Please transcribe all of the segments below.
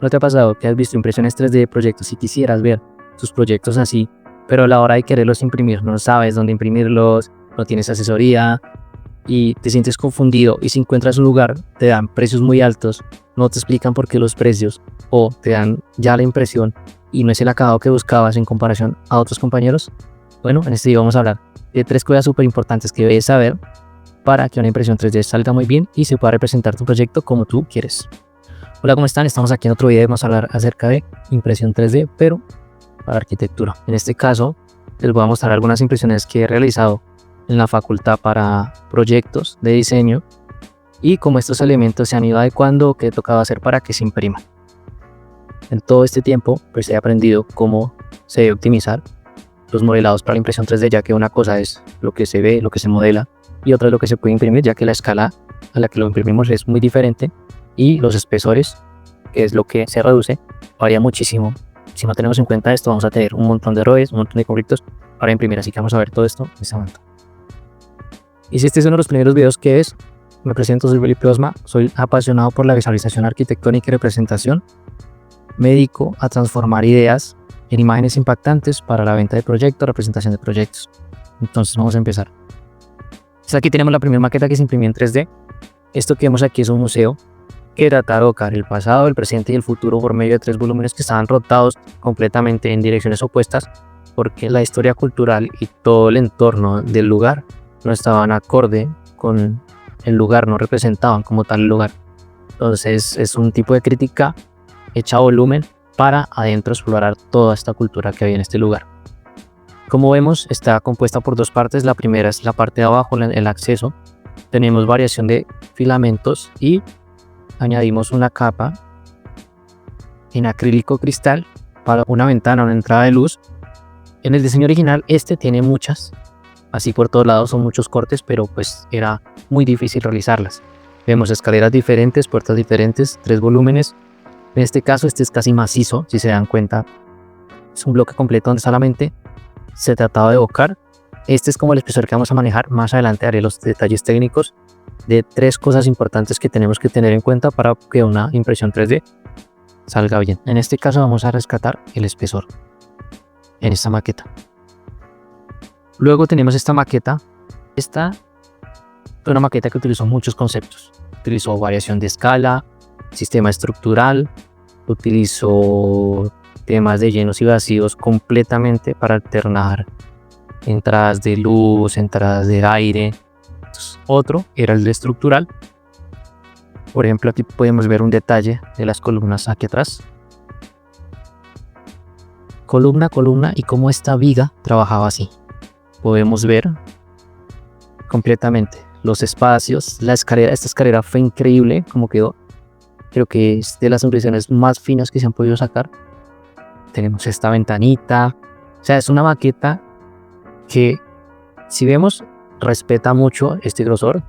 ¿No te ha pasado que has visto impresiones 3D de proyectos y quisieras ver tus proyectos así, pero a la hora de quererlos imprimir no sabes dónde imprimirlos, no tienes asesoría y te sientes confundido, y si encuentras un lugar te dan precios muy altos, no te explican por qué los precios, o te dan ya la impresión y no es el acabado que buscabas en comparación a otros compañeros? Bueno, en este video vamos a hablar de 3 cosas súper importantes que debes saber para que una impresión 3D salga muy bien y se pueda representar tu proyecto como tú quieres. Hola, ¿cómo están? Estamos aquí en otro video y vamos a hablar acerca de impresión 3D, pero para arquitectura. En este caso, les voy a mostrar algunas impresiones que he realizado en la facultad para proyectos de diseño y cómo estos elementos se han ido adecuando, qué tocaba hacer para que se impriman. En todo este tiempo, pues he aprendido cómo se debe optimizar los modelados para la impresión 3D, ya que una cosa es lo que se ve, lo que se modela, y otra es lo que se puede imprimir, ya que la escala a la que lo imprimimos es muy diferente y los espesores, que es lo que se reduce, varía muchísimo. Si no tenemos en cuenta esto, vamos a tener un montón de errores, un montón de conflictos para imprimir, así que vamos a ver todo esto en este momento. Y si este es uno de los primeros videos que ves, me presento, soy Willy Plosma, soy apasionado por la visualización arquitectónica y representación. Me dedico a transformar ideas en imágenes impactantes para la venta de proyectos, representación de proyectos. Entonces vamos a empezar. Entonces aquí tenemos la primera maqueta que se imprimió en 3D. Esto que vemos aquí es un museo que trata de evocar el pasado, el presente y el futuro por medio de 3 volúmenes que estaban rotados completamente en direcciones opuestas, porque la historia cultural y todo el entorno del lugar no estaban acorde con el lugar, no representaban como tal el lugar. Entonces es un tipo de crítica hecha a volumen para adentro explorar toda esta cultura que había en este lugar. Como vemos, está compuesta por 2 partes. La primera es la parte de abajo, el acceso. Tenemos variación de filamentos y añadimos una capa en acrílico cristal para una ventana, una entrada de luz. En el diseño original este tiene muchas, así por todos lados, son muchos cortes, pero pues era muy difícil realizarlas. Vemos escaleras diferentes, puertas diferentes, 3 volúmenes. En este caso este es casi macizo, si se dan cuenta. Es un bloque completo donde solamente se trataba de evocar. Este es como el espesor que vamos a manejar. Más adelante haré los detalles técnicos de 3 cosas importantes que tenemos que tener en cuenta para que una impresión 3D salga bien. En este caso vamos a rescatar el espesor en esta maqueta. Luego tenemos esta maqueta. Esta fue una maqueta que utilizó muchos conceptos. Utilizó variación de escala, sistema estructural, utilizó temas de llenos y vacíos completamente para alternar entradas de luz, entradas de aire. Otro era el de estructural. Por ejemplo, aquí podemos ver un detalle de las columnas aquí atrás. Columna a columna y cómo esta viga trabajaba así. Podemos ver completamente los espacios, la escalera. Esta escalera fue increíble como quedó. Creo que es de las impresiones más finas que se han podido sacar. Tenemos esta ventanita. O sea, es una maqueta que, si vemos, respeta mucho este grosor.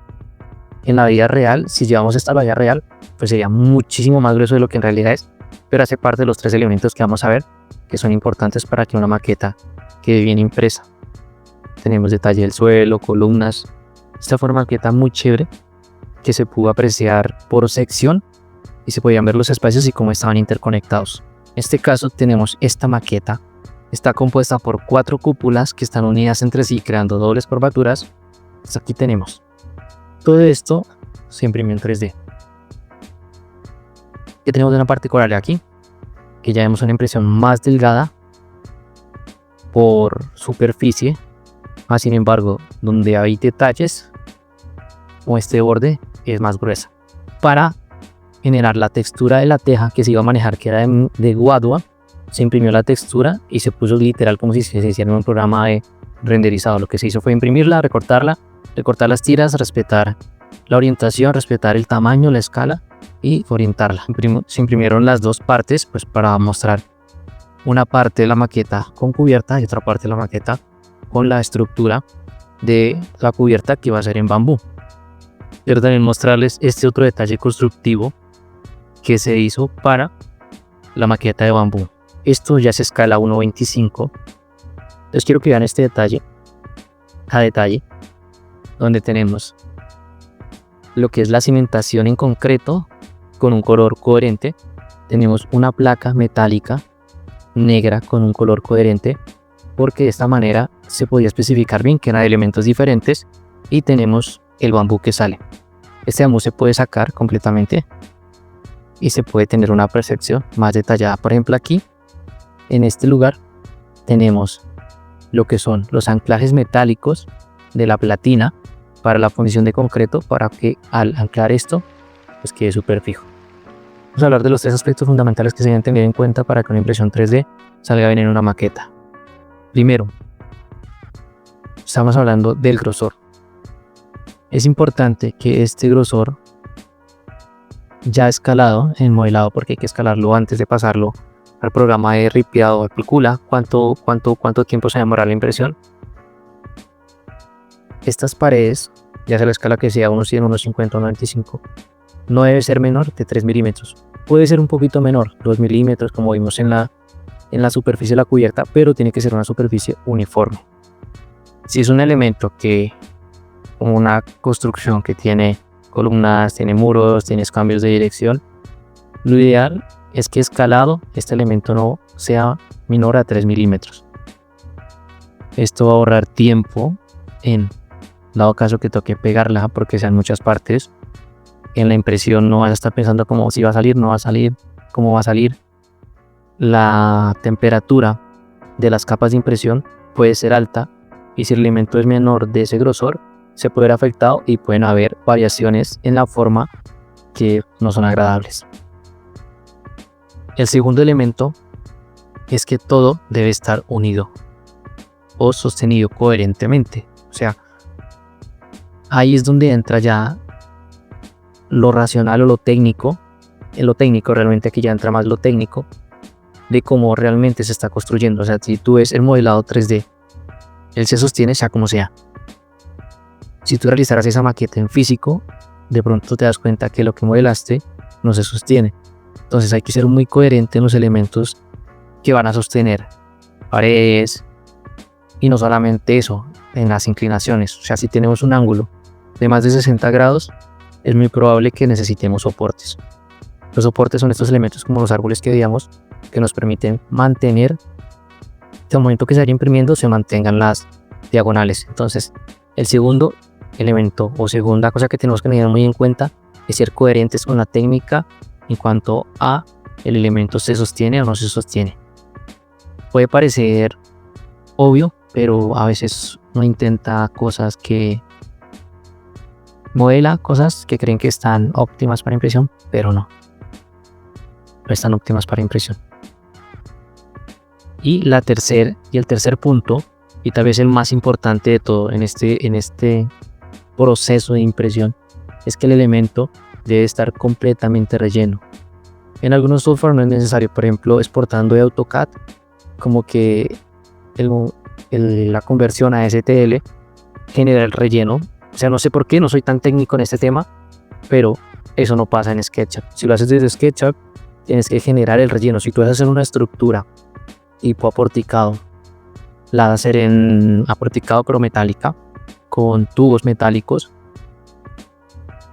En la vida real, si llevamos esta a la vida real, pues sería muchísimo más grueso de lo que en realidad es, pero hace parte de los 3 elementos que vamos a ver, que son importantes para que una maqueta quede bien impresa. Tenemos detalle del suelo, columnas. Esta fue una maqueta muy chévere que se pudo apreciar por sección y se podían ver los espacios y cómo estaban interconectados. En este caso tenemos esta maqueta. Está compuesta por 4 cúpulas que están unidas entre sí creando dobles curvaturas. Pues aquí tenemos. Todo esto se imprimió en 3D. ¿Qué tenemos de una particular aquí? Que ya vemos una impresión más delgada por superficie. Más sin embargo, donde hay detalles, como este borde, es más gruesa. Para generar la textura de la teja que se iba a manejar, que era de guadua, se imprimió la textura y se puso literal como si se hiciera en un programa de renderizado. Lo que se hizo fue imprimirla, recortar las tiras, respetar la orientación, respetar el tamaño, la escala y orientarla. Se imprimieron las 2 partes pues para mostrar una parte de la maqueta con cubierta y otra parte de la maqueta con la estructura de la cubierta que va a ser en bambú. Quiero también mostrarles este otro detalle constructivo que se hizo para la maqueta de bambú. Esto ya es escala 1:25. Entonces quiero que vean este detalle a detalle, donde tenemos lo que es la cimentación en concreto con un color coherente. tenemos una placa metálica negra con un color coherente, porque de esta manera se podía especificar bien que eran elementos diferentes. Y tenemos el bambú que sale. Este bambú se puede sacar completamente y se puede tener una percepción más detallada. Por ejemplo, aquí en este lugar tenemos lo que son los anclajes metálicos de la platina para la fundición de concreto, para que al anclar esto pues quede súper fijo. Vamos a hablar de los 3 aspectos fundamentales que se deben tener en cuenta para que una impresión 3D salga bien en una maqueta. Primero, estamos hablando del grosor. Es importante que este grosor ya escalado en modelado, porque hay que escalarlo antes de pasarlo al programa de ripiado, calcula cuánto tiempo se demora la impresión. Estas paredes, ya sea la escala que sea, unos 100, unos 50, unos 95, no debe ser menor de 3 milímetros. Puede ser un poquito menor, 2 milímetros, como vimos en la superficie de la cubierta, pero tiene que ser una superficie uniforme. Si es un elemento que, como una construcción que tiene columnas, tiene muros, tiene cambios de dirección, lo ideal es que escalado este elemento no sea menor a 3 milímetros. Esto va a ahorrar tiempo en dado caso que toque pegarla, porque sean muchas partes. En la impresión no vas a estar pensando como si va a salir, no va a salir, cómo va a salir. La temperatura de las capas de impresión puede ser alta, y si el elemento es menor de ese grosor, se puede ver afectado y pueden haber variaciones en la forma que no son agradables. El segundo elemento es que todo debe estar unido o sostenido coherentemente. O sea, ahí es donde entra ya lo racional o lo técnico. En lo técnico realmente aquí ya entra más lo técnico de cómo realmente se está construyendo. O sea, si tú ves el modelado 3D, él se sostiene sea como sea. Si tú realizaras esa maqueta en físico, de pronto te das cuenta que lo que modelaste no se sostiene. Entonces hay que ser muy coherente en los elementos que van a sostener paredes, y no solamente eso, en las inclinaciones. O sea, si tenemos un ángulo de más de 60 grados, es muy probable que necesitemos soportes. Los soportes son estos elementos como los árboles que veíamos, que nos permiten mantener que al momento que se vaya imprimiendo se mantengan las diagonales. Entonces, el segundo elemento o segunda cosa que tenemos que tener muy en cuenta es ser coherentes con la técnica en cuanto a el elemento se sostiene o no se sostiene. Puede parecer obvio, pero a veces uno intenta cosas que modela cosas que creen que están óptimas para impresión, pero no están óptimas para impresión. Y el tercer punto, y tal vez el más importante de todo en este proceso de impresión, es que el elemento debe estar completamente relleno. En algunos software no es necesario, por ejemplo, exportando de AutoCAD, como que la conversión a STL genera el relleno. O sea, no sé por qué, no soy tan técnico en este tema, pero eso no pasa en SketchUp. Si lo haces desde SketchUp, tienes que generar el relleno. Si tú vas a hacer una estructura tipo aporticado, la vas a hacer en aporticado pero metálica, con tubos metálicos.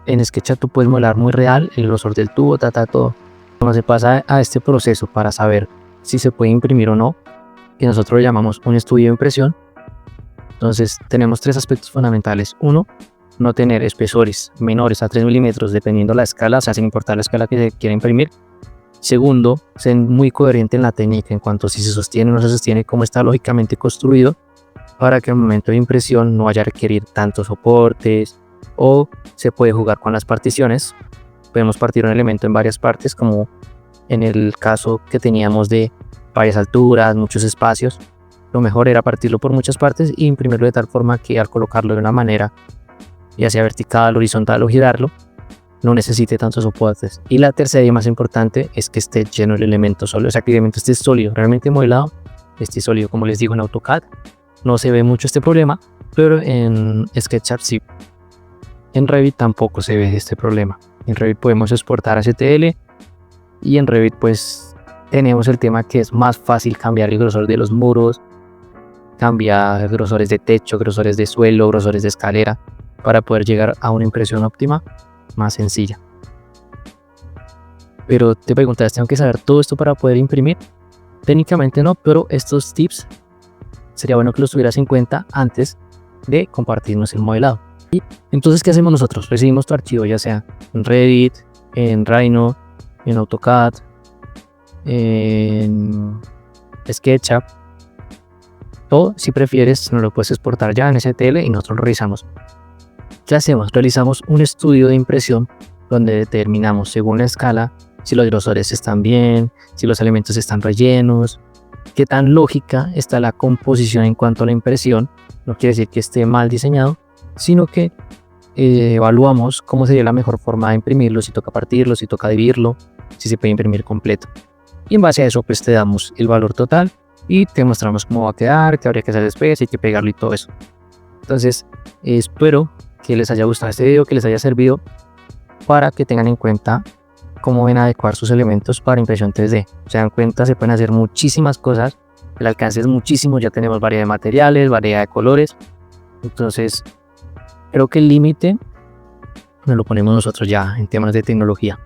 En SketchUp tú puedes modelar muy real el grosor del tubo, todo. Cuando se pasa a este proceso para saber si se puede imprimir o no, que nosotros lo llamamos un estudio de impresión, entonces tenemos 3 aspectos fundamentales. 1, no tener espesores menores a 3 milímetros dependiendo la escala, o sea, sin importar la escala que se quiera imprimir. Segundo, ser muy coherente en la técnica en cuanto a si se sostiene o no se sostiene, cómo está lógicamente construido, para que al momento de impresión no vaya a requerir tantos soportes, o se puede jugar con las particiones. Podemos partir un elemento en varias partes, como en el caso que teníamos de varias alturas, muchos espacios. Lo mejor era partirlo por muchas partes y imprimirlo de tal forma que al colocarlo de una manera, ya sea vertical, horizontal o girarlo, no necesite tantos soportes. Y la tercera y más importante es que esté lleno el elemento sólido, o sea que el elemento esté sólido, realmente modelado, esté sólido. Como les digo, en AutoCAD no se ve mucho este problema, pero en SketchUp sí. En Revit tampoco se ve este problema. En Revit podemos exportar a STL, y en Revit pues tenemos el tema que es más fácil cambiar el grosor de los muros, cambiar grosores de techo, grosores de suelo, grosores de escalera, para poder llegar a una impresión óptima más sencilla. Pero te preguntas, ¿tengo que saber todo esto para poder imprimir? Técnicamente no, pero estos tips sería bueno que los tuvieras en cuenta antes de compartirnos el modelado. Y entonces, ¿qué hacemos nosotros? Recibimos tu archivo ya sea en Revit, en Rhino, en AutoCAD, en SketchUp, o si prefieres nos lo puedes exportar ya en STL y nosotros lo revisamos. ¿Qué hacemos? Realizamos un estudio de impresión donde determinamos según la escala si los grosores están bien, si los elementos están rellenos, qué tan lógica está la composición en cuanto a la impresión. No quiere decir que esté mal diseñado, sino que evaluamos cómo sería la mejor forma de imprimirlo, si toca partirlo, si toca dividirlo, si se puede imprimir completo. Y en base a eso pues te damos el valor total y te mostramos cómo va a quedar, qué habría que hacer después, hay que pegarlo y todo eso. Entonces espero que les haya gustado este video, que les haya servido para que tengan en cuenta cómo ven adecuar sus elementos para impresión 3D. Se dan cuenta, se pueden hacer muchísimas cosas, el alcance es muchísimo, ya tenemos variedad de materiales, variedad de colores. Entonces creo que el límite nos lo ponemos nosotros ya en temas de tecnología.